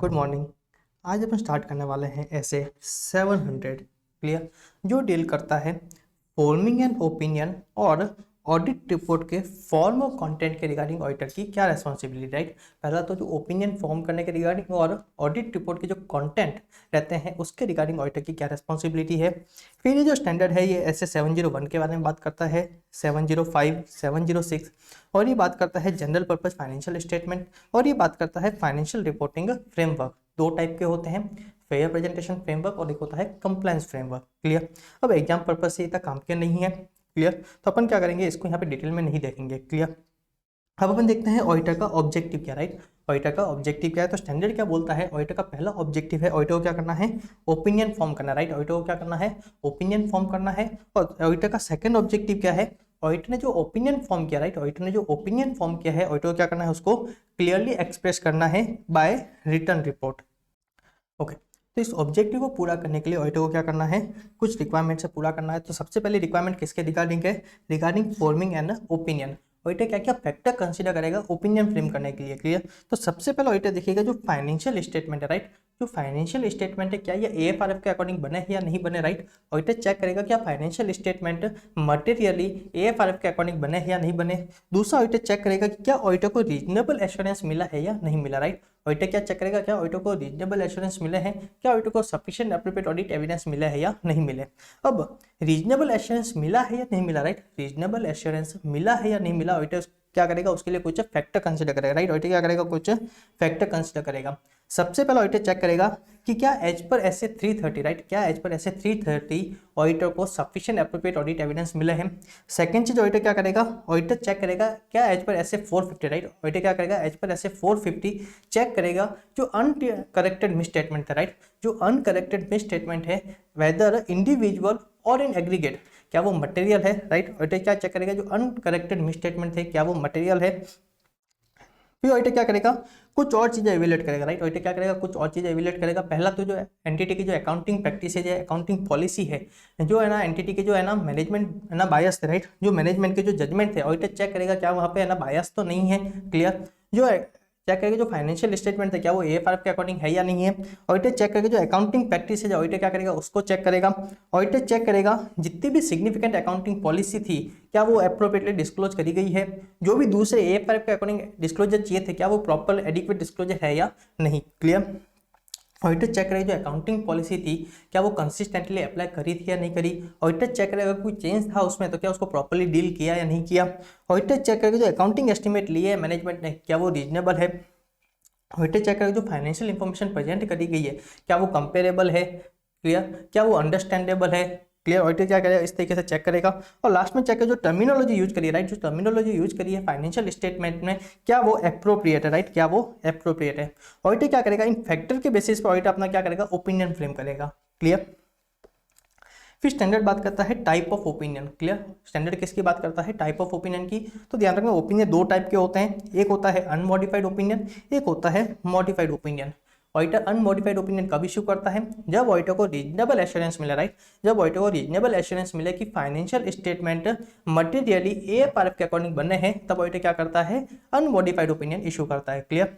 Good morning. आज अपन start करने वाले हैं ऐसे 700 क्लियर, जो डील करता है फॉर्मिंग एन ओपिनियन और ऑडिट रिपोर्ट के फॉर्म और कंटेंट के रिगार्डिंग ऑडिटर की क्या रेस्पॉन्सिबिलिटी, राइट। पहला तो जो ओपिनियन फॉर्म करने के रिगार्डिंग और ऑडिट रिपोर्ट के जो कंटेंट रहते हैं उसके रिगार्डिंग ऑडिटर की क्या रेस्पॉन्सिबिलिटी है। फिर ये जो स्टैंडर्ड है ये ऐसे 701 के बारे में बात करता है, 705, 706, और ये बात करता है जनरल पर्पस फाइनेंशियल स्टेटमेंट, और ये बात करता है फाइनेंशियल रिपोर्टिंग फ्रेमवर्क। दो टाइप के होते हैं, फेयर प्रेजेंटेशन फ्रेमवर्क और एक होता है कंप्लायंस फ्रेमवर्क। क्लियर। अब एग्जाम पर्पज से इतना काम के नहीं है। क्लियर। तो अपन क्या करेंगे, इसको यहाँ पे डिटेल में नहीं देखेंगे। क्लियर। अब अपन देखते हैं ऑडिटर का ऑब्जेक्टिव क्या, राइट। ऑडिटर का ऑब्जेक्टिव क्या है, तो स्टैंडर्ड क्या बोलता है, ऑडिटर का पहला ऑब्जेक्टिव है ऑडिटर को क्या करना है, ओपिनियन फॉर्म करना, राइट। ऑडिटर को क्या करना है, ओपिनियन फॉर्म करना है। और ऑडिटर का सेकंड ऑब्जेक्टिव क्या है, ऑडिटर ने जो ओपिनियन फॉर्म किया, राइट, ऑडिटर ने जो ओपिनियन फॉर्म किया है, ऑडिटर को क्या करना है, उसको क्लियरली एक्सप्रेस करना है बाय रिटर्न रिपोर्ट। ओके। तो इस ऑब्जेक्टिव को पूरा करने के लिए ऑडिटर को क्या करना है, कुछ रिक्वायरमेंट से पूरा करना है। तो सबसे पहले रिक्वायरमेंट किसके रिगार्डिंग है, regarding forming an opinion. Auditor क्या क्या फैक्टर कंसीडर करेगा ओपिनियन फ्रेम करने के लिए। क्लियर। तो सबसे पहले ऑडिटर देखिएगा जो फाइनेंशियल स्टेटमेंट है, राइट, जो फाइनेंशियल स्टेटमेंट है क्या ये एएफआरएफ के अकॉर्डिंग बने हैं या नहीं बने, राइट। ऑडिटर चेक करेगा क्या फाइनेंशियल स्टेटमेंट मटेरियली एएफआरएफ के अकॉर्डिंग बने हैं या नहीं बने। दूसरा ऑडिटर चेक करेगा कि क्या ऑडिटर को रीजनेबल एश्योरेंस मिला है या नहीं मिला, राइट। ऑडिटर क्या चेक करेगा, क्या ऑडिटर को रीजनेबल एश्योरेंस मिले हैं, क्या ऑडिटर को सफिशिएंट एप्रोप्रिएट ऑडिट एविडेंस मिला है या नहीं मिले। अब रीजनेबल एश्योरेंस मिला है या नहीं मिला, राइट, रीजनेबल एश्योरेंस मिला है या नहीं मिला, ऑडिटर क्या करेगा, उसके लिए कुछ फैक्टर कंसीडर करेगा, राइट। ऑडिटर क्या करेगा, कुछ फैक्टर कंसीडर करेगा। सबसे पहले ऑडिटर चेक करेगा कि क्या एज पर एसए 330, राइट, क्या एज पर एसए 330 ऑडिटर को सफिशिएंट एप्रोप्रिएट ऑडिट एविडेंस मिले हैं। सेकंड चीज ऑडिटर क्या करेगा, ऑडिटर चेक करेगा क्या as per S A 450, right, auditor क्या करेगा, एज पर एसए 450 चेक करेगा जो अनकरेक्टेड मिस स्टेटमेंट था, राइट, जो अनकरेक्टेड मिस स्टेटमेंट है वेदर इंडिविजुअल और इन एग्रीगेट क्या वो मटेरियल है, राइट। ऑडिटर क्या चेक करेगा जो अनकरेक्टेड मिस स्टेटमेंट थे क्या वो मटेरियल है। फिर ऑडिटर क्या करेगा, कुछ और चीजें एवेल्यूएट करेगा, राइट। ऑडिटर क्या करेगा, कुछ और चीजें एवेल्यूएट करेगा। पहला तो जो एंटिटी की जो अकाउंटिंग प्रैक्टिस है, जो अकाउंटिंग पॉलिसी है, जो है ना एंटिटी के जो है ना मैनेजमेंट है ना बायस थे, राइट, जो मैनेजमेंट के जो जजमेंट थे, ऑडिटर चेक करेगा क्या वहाँ पे है ना बायस तो नहीं है। क्लियर। जो चेक करेगा जो फाइनेंशियल स्टेटमेंट है क्या वो एएफआरएफ के अकॉर्डिंग है या नहीं है। ऑडिटर चेक करेगा जो अकाउंटिंग प्रैक्टिस है, ऑडिटर क्या करेगा उसको चेक करेगा। ऑडिटर चेक करेगा जितनी भी सिग्निफिकेंट अकाउंटिंग पॉलिसी थी क्या वो एप्रोप्रिएटली डिस्क्लोज करी गई है, जो भी दूसरे एएफआरएफ के अकॉर्डिंग डिस्क्लोजर चाहिए थे क्या वो प्रॉपर एडिक्वेट डिस्क्लोजर है या नहीं। क्लियर। ऑडिटर चेक करेगा जो अकाउंटिंग पॉलिसी थी क्या वो कंसिस्टेंटली अप्लाई करी थी या नहीं करी। ऑडिटर चेक करेगा कोई चेंज था उसमें तो क्या उसको प्रॉपर्ली डील किया या नहीं किया। ऑडिटर चेक करेगा जो अकाउंटिंग एस्टिमेट लिए है मैनेजमेंट ने क्या वो रीजनेबल है। ऑडिटर चेक करेगा जो फाइनेंशियल इंफॉर्मेशन प्रेजेंट करी गई है क्या वो कंपेरेबल है। क्लियर। क्या वो अंडरस्टैंडेबल है। क्लियर। ऑडिटर क्या करेगा, इस तरीके से चेक करेगा। और लास्ट में चेक करेगा जो टर्मिनोलॉजी यूज करी है, राइट, जो टर्मिनोलॉजी यूज करी है फाइनेंशियल स्टेटमेंट में क्या वो एप्रोप्रिएट है, राइट, क्या वो एप्रोप्रिएट है। ऑडिटर क्या करेगा, इन फैक्टर के बेसिस पर ऑडिटर अपना क्या करेगा, ओपिनियन फ्रेम करेगा। क्लियर। फिर स्टैंडर्ड बात करता है type of opinion. Clear. Standard किसकी बात करता है, टाइप ऑफ ओपिनियन की। तो ध्यान रखना ओपिनियन दो टाइप के होते हैं, एक होता है अनमॉडिफाइड ओपिनियन, एक होता है modified opinion. Auditor unmodified opinion कब इश्यू करता है, जब ऑडिटर को रीजनेबल एश्योरेंस मिले, राइट, जब ऑडिटर को रीजनेबल एश्योरेंस मिले कि फाइनेंशियल स्टेटमेंट मटेरियली एएफआरएफ के अकॉर्डिंग बने हैं, तब ऑडिटर क्या करता है, अनमॉडिफाइड ओपिनियन इशू करता है। क्लियर।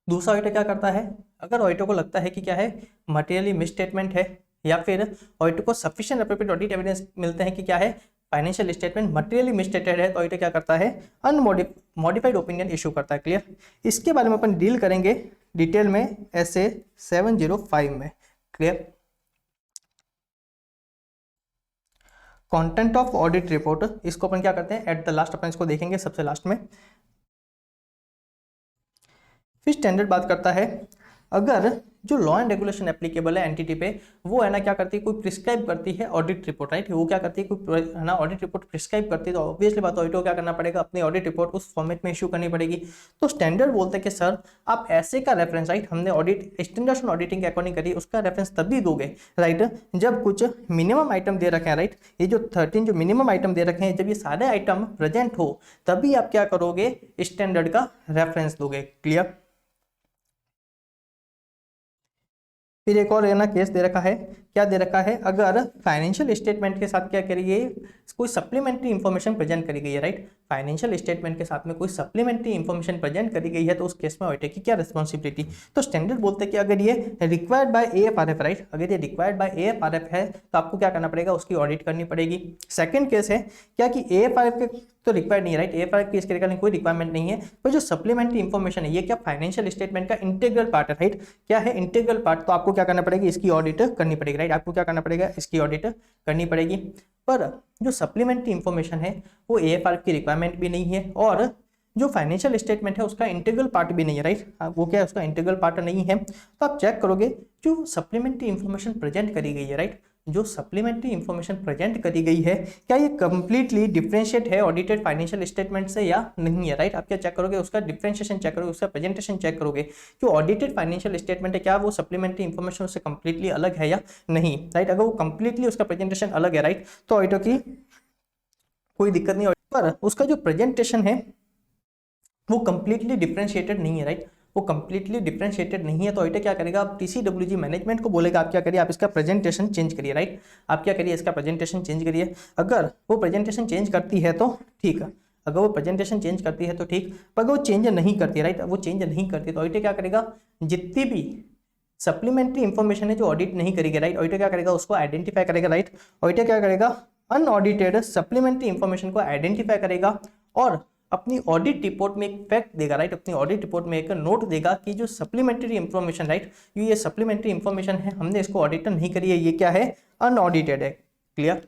दूसरा ऑडिटर क्या करता है, अगर ऑडिटर को लगता है कि क्या है मटेरियली मिस स्टेटमेंट है या फिर ऑडिटर को सफिशिएंट एप्रोप्रिएट ऑडिट एविडेंस मिलते हैं कि क्या है फाइनेंशियल स्टेटमेंट मटेरियली मिसस्टेटेड है, तो ऑडिटर क्या करता है, अनमॉडिफाइड ओपिनियन इशू करता है। क्लियर। इसके बारे में अपन डील करेंगे डिटेल में ऐसे 705 में। Clear. Content of audit report, इसको अपन क्या करते हैं एट द लास्ट अपन इसको देखेंगे सबसे लास्ट में। फिर स्टैंडर्ड बात करता है अगर जो लॉ एंड रेगुलेशन एप्लीकेबल है एंटिटी पे, वो है ना क्या करती है, कोई प्रिस्क्राइब करती है ऑडिट रिपोर्ट, राइट, वो क्या करती है कोई है ना ऑडिट रिपोर्ट प्रिस्क्राइब करती है, तो ऑब्वियसली बात ऑडिटर को क्या करना पड़ेगा, अपनी ऑडिट रिपोर्ट उस फॉर्मेट में इशू करनी पड़ेगी। तो स्टैंडर्ड बोलते हैं कि सर आप ऐसे का रेफरेंस, राइट, हमने ऑडिट स्टैंडर्ड ऑडिटिंग के अकॉर्डिंग करी, उसका रेफरेंस तभी दोगे, राइट, जब कुछ मिनिमम आइटम दे रखे हैं, राइट, ये जो 13 जो मिनिमम आइटम दे रखे हैं, जब ये सारे आइटम प्रेजेंट हो तभी आप क्या करोगे, स्टैंडर्ड का रेफरेंस दोगे। क्लियर। फिर एक और है ना केस दे रखा है क्या दे रखा है, अगर फाइनेंशियल स्टेटमेंट के साथ क्या करिए, कोई सप्लीमेंट्री इंफॉर्मेशन प्रेजेंट करी गई है, राइट, फाइनेंशियल स्टेटमेंट के साथ में कोई सप्लीमेंट्री इंफॉर्मेशन प्रेजेंट करी गई है तो उस केस में ऑडिटर की क्या रिस्पॉन्सिबिलिटी। तो स्टैंडर्ड बोलते हैं कि अगर ये रिक्वायर्ड बाय एएफआरएफ, राइट, अगर ये रिक्वायर्ड बाय एएफआरएफ है तो आपको क्या करना पड़ेगा, उसकी ऑडिट करनी पड़ेगी। सेकंड केस है क्या कि एएफआरएफ के तो रिक्वायर्ड नहीं है, राइट, एएफआरएफ की इसके रिगार्डिंग कोई रिक्वायरमेंट नहीं है, पर जो सप्लीमेंट्री इंफॉर्मेशन है ये क्या फाइनेंशियल स्टेटमेंट का इंटीग्रल पार्ट है, राइट, क्या है इंटीग्रल पार्ट, तो आपको क्या करना पड़ेगा, इसकी ऑडिट करनी पड़ेगी, राइट, आपको क्या करना पड़ेगा, इसकी ऑडिट करनी पड़ेगी। पर जो सप्लीमेंट्री इंफॉर्मेशन है वो एएफआरएफ की रिक्वायरमेंट भी नहीं है और जो फाइनेंशियल स्टेटमेंट है उसका इंटीग्रल पार्ट भी नहीं है, राइट, वो क्या है, उसका इंटीग्रल पार्ट नहीं है। तो आप चेक करोगे जो सप्लीमेंट्री इंफॉर्मेशन प्रेजेंट करी गई है, राइट, जो सप्लीमेंट्री इंफॉर्मेशन प्रेजेंट करी गई है क्या ये कंप्लीटली डिफरेंशिएट है ऑडिटेड फाइनेंशियल स्टेटमेंट से या नहीं है, राइट, आप क्या चेक करोगे, उसका डिफरेंशिएशन चेक करोगे, उसका प्रेजेंटेशन चेक करोगे, जो ऑडिटेड फाइनेंशियल स्टेटमेंट है क्या वो सप्लीमेंट्री इंफॉर्मेशन उससे कंप्लीटली अलग है या नहीं, राइट, अगर वो कंप्लीटली उसका प्रेजेंटेशन अलग है, राइट, तो ऑडिटर की कोई दिक्कत नहीं, पर उसका जो प्रेजेंटेशन है वो कंप्लीटली डिफरेंशिएटेड नहीं है, राइट, वो कंप्लीटली डिफरेंशिएटेड नहीं है तो ऑडिटर क्या करेगा, आप टीसीडब्ल्यूजी मैनेजमेंट को बोलेगा आप क्या करिए, आप इसका प्रेजेंटेशन चेंज करिए, राइट, आप क्या करिए, इसका प्रेजेंटेशन चेंज करिए। अगर वो प्रेजेंटेशन चेंज करती है तो ठीक है, अगर वो प्रेजेंटेशन चेंज करती है तो ठीक, पर अगर वो चेंज नहीं करती है, राइट, वो चेंज नहीं करती तो ऑडिटर क्या करेगा, जितनी भी सप्लीमेंट्री इंफॉर्मेशन है जो ऑडिट नहीं करेगी, राइट, ऑडिटर क्या करेगा, उसको आइडेंटिफाई करेगा, राइट, ऑडिटर क्या करेगा, अनऑडिटेड सप्लीमेंट्री इंफॉर्मेशन को आइडेंटिफाई करेगा और अपनी ऑडिट रिपोर्ट में एक फैक्ट देगा, राइट, अपनी ऑडिट रिपोर्ट में एक नोट देगा कि जो सप्लीमेंट्री इंफॉर्मेशन, राइट, ये सप्लीमेंट्री इंफॉर्मेशन है हमने इसको ऑडिट नहीं करी है, ये क्या है, अनऑडिटेड है। क्लियर।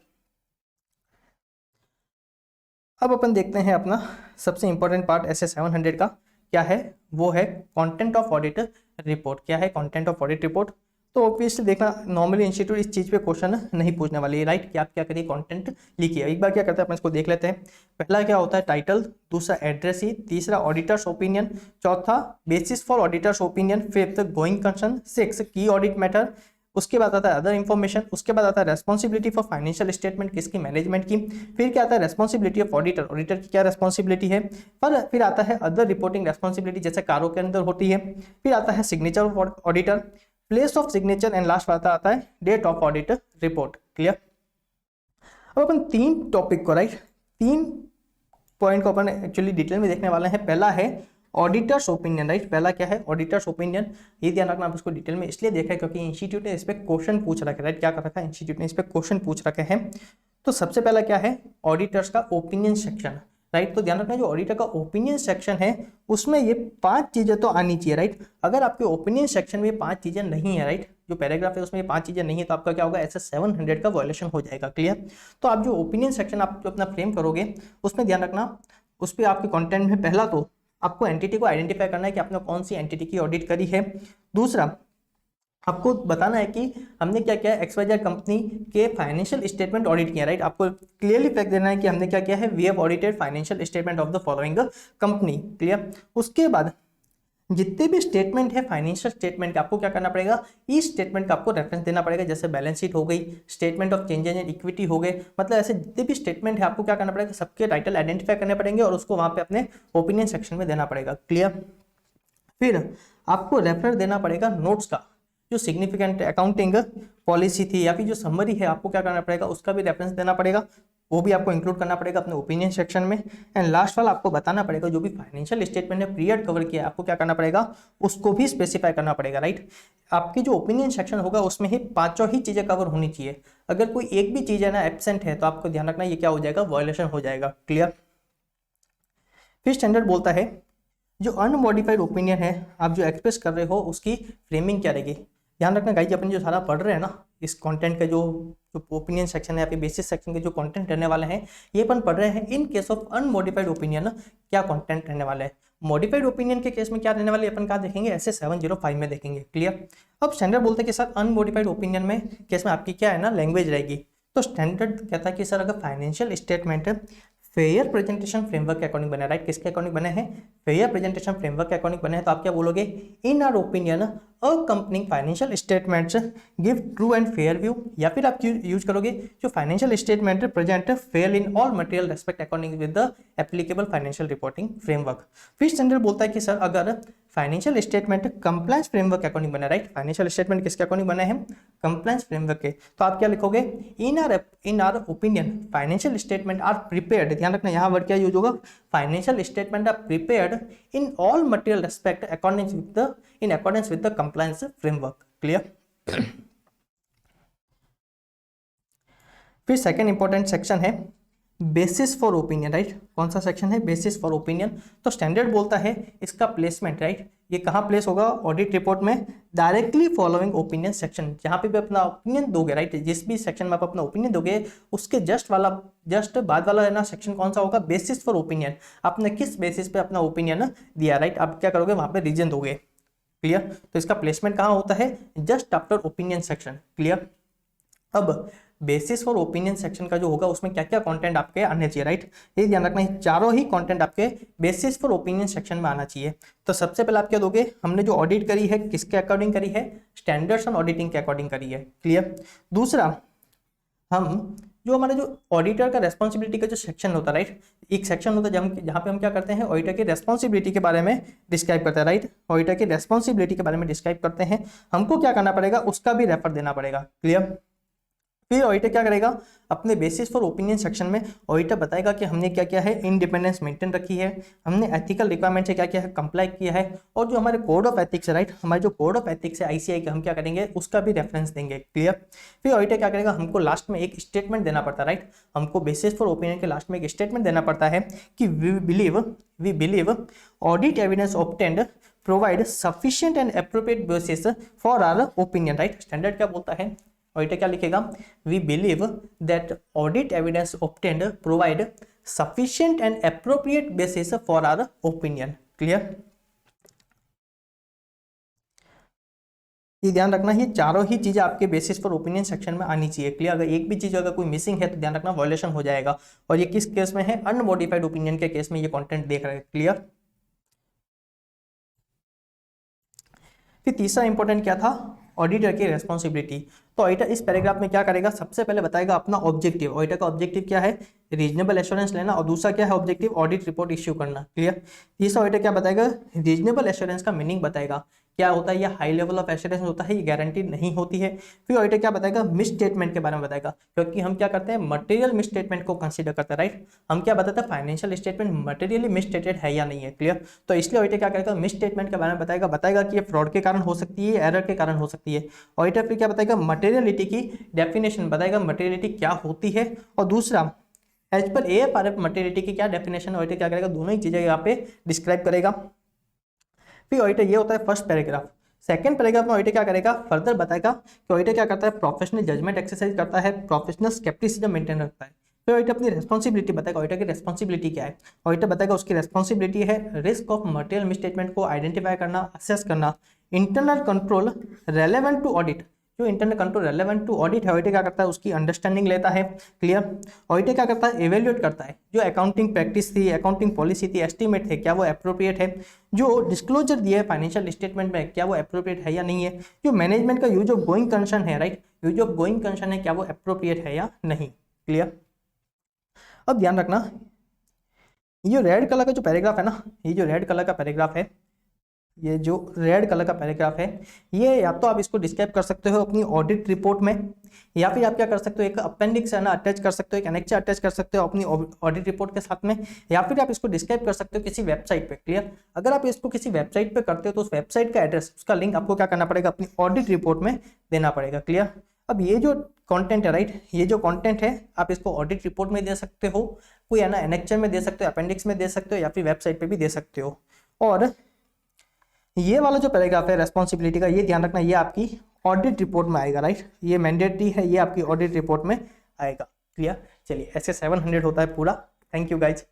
अब अपन देखते हैं अपना सबसे इंपॉर्टेंट पार्ट एसए 700 का क्या है, वो है कंटेंट ऑफ ऑडिट रिपोर्ट। क्या है कंटेंट ऑफ ऑडिट रिपोर्ट, तो ऑब्वियसली देखना नॉर्मली इंस्टीट्यूट इस चीज़ पे क्वेश्चन नहीं पूछने वाली है, राइट, कि आप क्या करिए कंटेंट लिखिए। एक बार क्या करते हैं अपन इसको देख लेते हैं। पहला क्या होता है टाइटल, दूसरा एड्रेस ही, तीसरा ऑडिटर्स ओपिनियन, चौथा basis four auditors opinion, fifth going concern, six की ऑडिट मैटर, उसके बाद आता है अदर इन्फॉर्मेशन, उसके बाद आता है रेस्पॉन्सिबिलिटी फॉर फाइनेंशियल स्टेटमेंट किसकी, मैनेजमेंट की, फिर क्या आता है रेस्पॉन्सिबिलिटी ऑफ ऑडिटर, ऑडिटर की क्या रेस्पॉन्सिबिलिटी है, पर फिर आता है अदर रिपोर्टिंग रेस्पॉन्सिबिलिटी जैसे कारों के अंदर होती है, फिर आता है signature of auditor, place of signature and last आता है date of audit report. Clear. अब अपन तीन टॉपिक को, राइट, तीन पॉइंट को अपन एक्चुअली डिटेल में देखने वाले हैं। पहला है ऑडिटर्स ओपिनियन, राइट, पहला क्या है ऑडिटर्स ओपिनियन, ये ध्यान रखना आप इसको डिटेल में इसलिए देखा है क्योंकि इंस्टीट्यूट ने इस पर क्वेश्चन पूछ रखा है, राइट, क्या कर रखा है इंस्टीट्यूट ने इस पर क्वेश्चन पूछ रखे हैं। तो सबसे पहला क्या है ऑडिटर्स का ओपिनियन सेक्शन, राइट, तो ध्यान रखना जो ऑडिटर का ओपिनियन सेक्शन है उसमें ये 5 चीजें तो आनी चाहिए, राइट, अगर आपके ओपिनियन सेक्शन में 5 चीजें नहीं है, राइट, जो पैराग्राफ है उसमें ये 5 चीजें नहीं है तो आपका क्या होगा एसए 700 का वायलेशन हो जाएगा। क्लियर। तो आप जो ओपिनियन सेक्शन आप जो अपना फ्रेम करोगे उसमें ध्यान रखना उस पर आपके कंटेंट में पहला तो आपको एंटिटी को आइडेंटिफाई करना है कि आपने कौन सी एंटिटी की ऑडिट करी है। दूसरा आपको बताना है कि हमने क्या किया XYZ कंपनी के फाइनेंशियल स्टेटमेंट ऑडिट किया, राइट, आपको क्लियरली फैक्ट देना है कि हमने क्या किया है, we have audited financial statement of the following company. Clear. उसके बाद जितने भी स्टेटमेंट है फाइनेंशियल स्टेटमेंट आपको क्या करना पड़ेगा, इस स्टेटमेंट का आपको रेफरेंस देना पड़ेगा, जैसे बैलेंस शीट हो गई, statement of changes in equity हो गए, मतलब ऐसे जितने भी स्टेटमेंट है आपको क्या करना पड़ेगा, सबके टाइटल आइडेंटिफाई करने पड़ेंगे और उसको वहां पे अपने ओपिनियन सेक्शन में देना पड़ेगा। क्लियर। फिर आपको रेफर देना पड़ेगा नोट्स का, जो सिग्निफिकेंट अकाउंटिंग पॉलिसी थी या फिर जो समरी है आपको क्या करना पड़ेगा, उसका भी रेफरेंस देना पड़ेगा, वो भी आपको इंक्लूड करना पड़ेगा अपने ओपिनियन सेक्शन में। एंड लास्ट वाला आपको बताना पड़ेगा जो भी फाइनेंशियल स्टेटमेंट ने पीरियड कवर किया आपको क्या करना पड़ेगा, उसको भी स्पेसिफाई करना पड़ेगा, राइट। आपकी जो ओपिनियन सेक्शन होगा उसमें ही 5 ही चीजें कवर होनी चाहिए, अगर कोई एक भी चीज है ना एब्सेंट है तो आपको ध्यान रखना ये क्या हो जाएगा, वायलेशन हो जाएगा। क्लियर। फिर स्टैंडर्ड बोलता है जो अनमॉडिफाइड ओपिनियन है आप जो एक्सप्रेस कर रहे हो उसकी फ्रेमिंग क्या रहेगी। ध्यान रखना गाइस अपन जो सारा पढ़ रहे हैं ना इस कंटेंट का जो ओपिनियन सेक्शन है या फिर बेसिस सेक्शन के जो कंटेंट रहने वाले हैं ये अपन पढ़ रहे हैं। In case of unmodified opinion क्या कंटेंट रहने वाला है, मॉडिफाइड ओपिनियन के केस में क्या रहने वाले अपन कहाँ देखेंगे, ऐसे 705 में देखेंगे। क्लियर। अब स्टैंडर्ड बोलते हैं कि सर अनमॉडिफाइड ओपिनियन में केस में आपकी क्या है ना लैंग्वेज रहेगी। तो स्टैंडर्ड कहता है कि सर अगर financial statement fair presentation framework के अकॉर्डिंग बने, राइट, किसके अकॉर्डिंग बने हैं, फेयर प्रेजेंटेशन फ्रेमवर्क के अकॉर्डिंग बने हैं, तो आप क्या बोलोगे, in our opinion a company financial statements give true and fair view, या फिर आप यूज करोगे जो financial statement present fair in all material respect according with the applicable financial reporting framework. फिर स्टैंडर्ड बोलता है कि सर अगर फाइनेंशियल स्टेटमेंट कंप्लायंस फ्रेमवर्क के अकॉर्डिंग बना, राइट। फाइनेंशियल स्टेटमेंट किसके अकॉर्डिंग बने हैं? कंप्लायंस फ्रेमवर्क के। तो आप क्या लिखोगे? In our opinion financial statement are prepared, ध्यान रखना यहाँ वर्ड क्या यूज होगा? Financial statement are prepared in all material respect in accordance with the compliance framework. Clear? फिर सेकेंड इंपॉर्टेंट सेक्शन है बेसिस फॉर ओपिनियन, राइट। कौन सा सेक्शन है? Basis for opinion. तो स्टैंडर्ड बोलता है इसका प्लेसमेंट, राइट, ये कहाँ प्लेस होगा? ऑडिट रिपोर्ट में डायरेक्टली फॉलोइंग ओपिनियन सेक्शन, जहाँ पे भी अपना ओपिनियन दोगे, राइट, जिस भी सेक्शन में आप अपना ओपिनियन दोगे उसके जस्ट बाद वाला है ना सेक्शन कौन सा होगा? Basis for opinion. आपने किस बेसिस पे अपना ओपिनियन दिया, राइट, आप क्या करोगे? वहाँ पे रीजन दोगे। क्लियर? तो इसका प्लेसमेंट कहाँ होता है? Just after opinion section. Clear? अब बेसिस फॉर ओपिनियन सेक्शन का जो होगा उसमें क्या क्या कंटेंट आपके आने चाहिए, राइट, ये ध्यान रखना है। चारों ही कंटेंट आपके बेसिस फॉर ओपिनियन सेक्शन में आना चाहिए। तो सबसे पहले आप क्या दोगे? हमने जो ऑडिट करी है किसके अकॉर्डिंग करी है? स्टैंडर्ड्स ऑन ऑडिटिंग के अकॉर्डिंग करी है। क्लियर? दूसरा, हम जो हमारे जो ऑडिटर का रेस्पॉन्सिबिलिटी का जो सेक्शन होता है, राइट, एक सेक्शन होता है जहाँ पे हम क्या करते हैं? ऑडिटर की रेस्पॉन्सिबिलिटी के बारे में डिस्क्राइब करते हैं, राइट। ऑडिटर की रेस्पॉन्सिबिलिटी के बारे में डिस्क्राइब करते हैं, हमको क्या करना पड़ेगा? उसका भी रेफर देना पड़ेगा। क्लियर? फिर ऑडिटर क्या करेगा? अपने बेसिस फॉर ओपिनियन सेक्शन में ऑडिटर बताएगा कि हमने क्या किया है? इंडिपेंडेंस मेंटेन रखी है, हमने एथिकल रिक्वायरमेंट से क्या किया है? कंप्लाई किया है, और जो हमारे कोड ऑफ एथिक्स है, राइट, हमारे जो कोड ऑफ एथिक्स है आईसीआई का, हम क्या करेंगे? उसका भी रेफरेंस देंगे। क्लियर? फिर ऑडिटर क्या करेगा? हमको लास्ट में एक स्टेटमेंट देना पड़ता है, राइट, हमको बेसिस फॉर ओपिनियन के लास्ट में एक स्टेटमेंट देना पड़ता है कि we believe audit evidence obtained provide sufficient and appropriate basis for our opinion, right. Standard क्या बोलता है? ऑडिटर क्या लिखेगा? We believe that audit evidence obtained provide sufficient and appropriate basis for our opinion. Clear? ये ध्यान रखना, ये चारों ही चीजें आपके बेसिस फॉर ओपिनियन सेक्शन में आनी चाहिए। क्लियर? अगर एक भी चीज अगर कोई मिसिंग है तो ध्यान रखना वायलेशन हो जाएगा। और ये किस केस में है? अनमोडिफाइड ओपिनियन के केस में ये कंटेंट देख रहे हैं। क्लियर? फिर तीसरा इंपॉर्टेंट क्या था? ऑडिटर की रेस्पॉन्सिबिलिटी। तो ऑडिटर इस पैराग्राफ में क्या करेगा? सबसे पहले बताएगा अपना ऑब्जेक्टिव। ऑडिटर का ऑब्जेक्टिव क्या है? रीजनेबल एश्योरेंस लेना, और दूसरा क्या है ऑब्जेक्टिव? ऑडिट रिपोर्ट इश्यू करना। क्लियर? तीसरा ऑडिटर क्या बताएगा? रीजनेबल एश्योरेंस का मीनिंग बताएगा, क्या होता है? ये हाई लेवल ऑफ एश्योरेंस होता है, ये गारंटी नहीं होती है। फिर ऑडिटर क्या बताएगा? मिस स्टेटमेंट के बारे में बताएगा, क्योंकि हम क्या करते हैं? मटेरियल मिस स्टेटमेंट को कंसीडर करते हैं, राइट। हम क्या बताते हैं? Financial statement materially miss stated है या नहीं है। क्लियर? तो इसलिए ऑडिटर क्या करेगा? मिस स्टेटमेंट के बारे में बताएगा कि ये फ्रॉड के कारण हो सकती है, एरर के कारण हो सकती है। ऑडिटर फिर क्या बताएगा? मटेरियलिटी की डेफिनेशन बताएगा, मटेरियलिटी क्या होती है। और दूसरा, एज पर AFRF मटेरियलिटी की क्या डेफिनेशन, ऑडिटर क्या करेगा? दोनों ही चीजें यहाँ पे डिस्क्राइब करेगा। फिर ऑडिटर, ये होता है फर्स्ट पैराग्राफ। सेकंड पैराग्राफ में ऑडिटर क्या करेगा? फर्दर बताएगा कि ऑडिटर क्या करता है? प्रोफेशनल जजमेंट एक्सरसाइज करता है, प्रोफेशनल स्केप्टिसिज्म मेंटेन रखता है। फिर ऑडिटर अपनी रेस्पॉन्सिबिलिटी बताएगा। ऑडिटर की रेस्पॉन्सिबिलिटी क्या है? ऑडिटर बताएगा उसकी रेस्पॉन्सिबिलिटी है रिस्क ऑफ मटेरियल मिसस्टेटमेंट को आइडेंटिफाई करना, असेस करना, internal control relevant to audit. जो internal control relevant to audit है, ऑडिटर क्या करता है? उसकी अंडरस्टैंडिंग लेता है। क्लियर? ऑडिटर क्या करता है? एवेल्युएट करता है, जो अकाउंटिंग प्रैक्टिस थी, अकाउंटिंग पॉलिसी थी, एस्टीमेट थे, क्या वो अप्रोप्रिएट है? जो डिस्क्लोजर दिया है फाइनेंशियल स्टेटमेंट में, क्या वो अप्रोप्रिएट है या नहीं है? जो मैनेजमेंट का यूज ऑफ गोइंग कंसर्न है, right, use of going concern है, क्या वो अप्रोप्रिएट है या नहीं? क्लियर? अब ध्यान रखना, ये रेड कलर का जो पैराग्राफ है ना, ये जो रेड कलर का पैराग्राफ है, ये जो रेड कलर का पैराग्राफ है, ये या तो आप इसको डिस्क्राइब कर सकते हो अपनी ऑडिट रिपोर्ट में, या फिर आप क्या कर सकते हो? एक अपेंडिक्स है ना अटैच कर सकते हो, एक एनेक्चर अटैच कर सकते हो अपनी ऑडिट रिपोर्ट के साथ में, या फिर आप इसको डिस्क्राइब कर सकते हो किसी वेबसाइट पे। क्लियर? अगर आप इसको किसी वेबसाइट पे करते हो तो उस वेबसाइट का एड्रेस, उसका लिंक आपको क्या करना पड़ेगा? अपनी ऑडिट रिपोर्ट में देना पड़ेगा। क्लियर? अब ये जो कंटेंट है, राइट, ये जो कंटेंट है आप इसको ऑडिट रिपोर्ट में दे सकते हो, कोई है ना एनेक्चर में दे सकते हो, अपेंडिक्स में दे सकते हो, या फिर वेबसाइट पे भी दे सकते हो। और ये वाला जो पैराग्राफ है रेस्पॉन्सिबिलिटी का, ये ध्यान रखना, ये आपकी ऑडिट रिपोर्ट में आएगा, राइट, ये मैंडेटरी है, ये आपकी ऑडिट रिपोर्ट में आएगा। क्लियर? चलिए, ऐसे 700 होता है पूरा। Thank you guys.